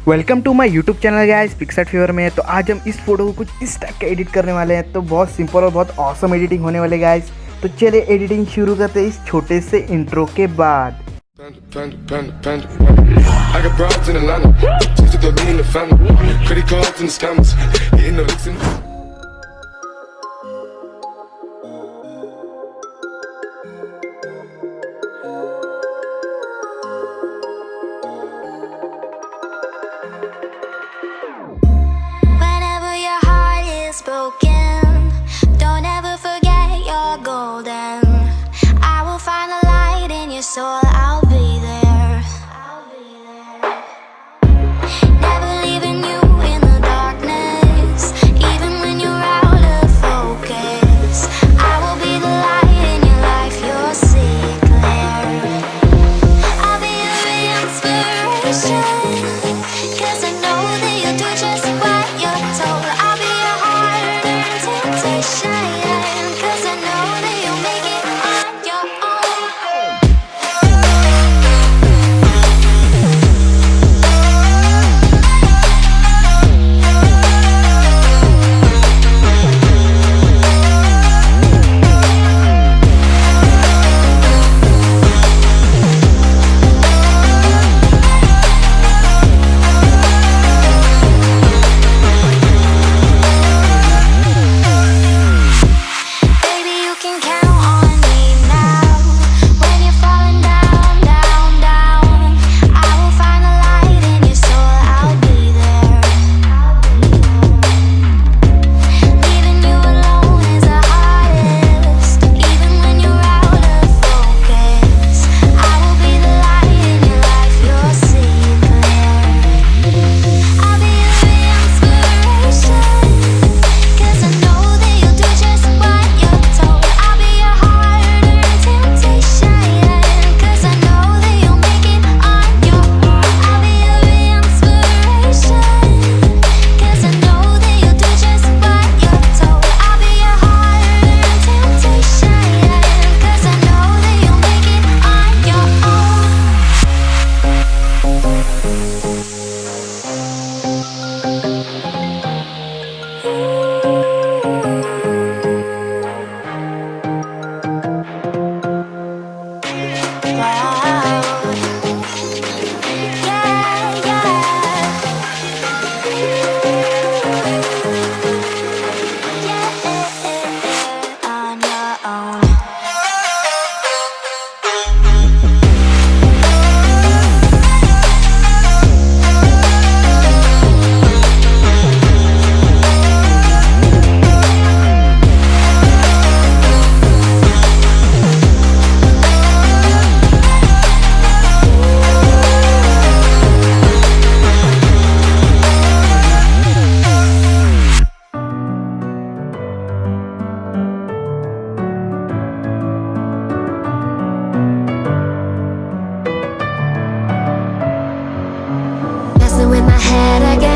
Welcome to my YouTube channel guys पिक्सर्ट fever में। तो आज हम इस फोटो को कुछ इस टाइप का एडिट करने वाले हैं। तो बहुत सिंपल और बहुत ऑसम एडिटिंग होने वाले गाइस। तो चलिए एडिटिंग शुरू करते हैं इस छोटे से इंट्रो के बाद। Broken, don't ever forget you're golden. I will find the light in your soul, I'll be there. Never leaving you in the darkness, even when you're out of focus. I will be the light in your life, you'll see it clear. I'll be your inspiration, 'cause I know that you'll do just what you're told. I'll be your heart and temptation, 'cause I know that you'll make it on your own. Baby, you can count on me now. When you're falling down, down, down, I will find the light in your soul, I'll be there. Leaving you alone is the hardest, even when you're out of focus. I will be the light in your life, you'll see it clear. I'll be your inspiration, 'cause I know that you'll do just what you're told. I'll be your heart and temptation, 'cause I know that you'll make it on your own. I'll be your inspiration, 'cause I know that you'll do just what you're told. I'll be your heart and temptation, 'cause I know that you'll make it on your own. Wow. Yeah, yeah. On your own. Messing with my head again.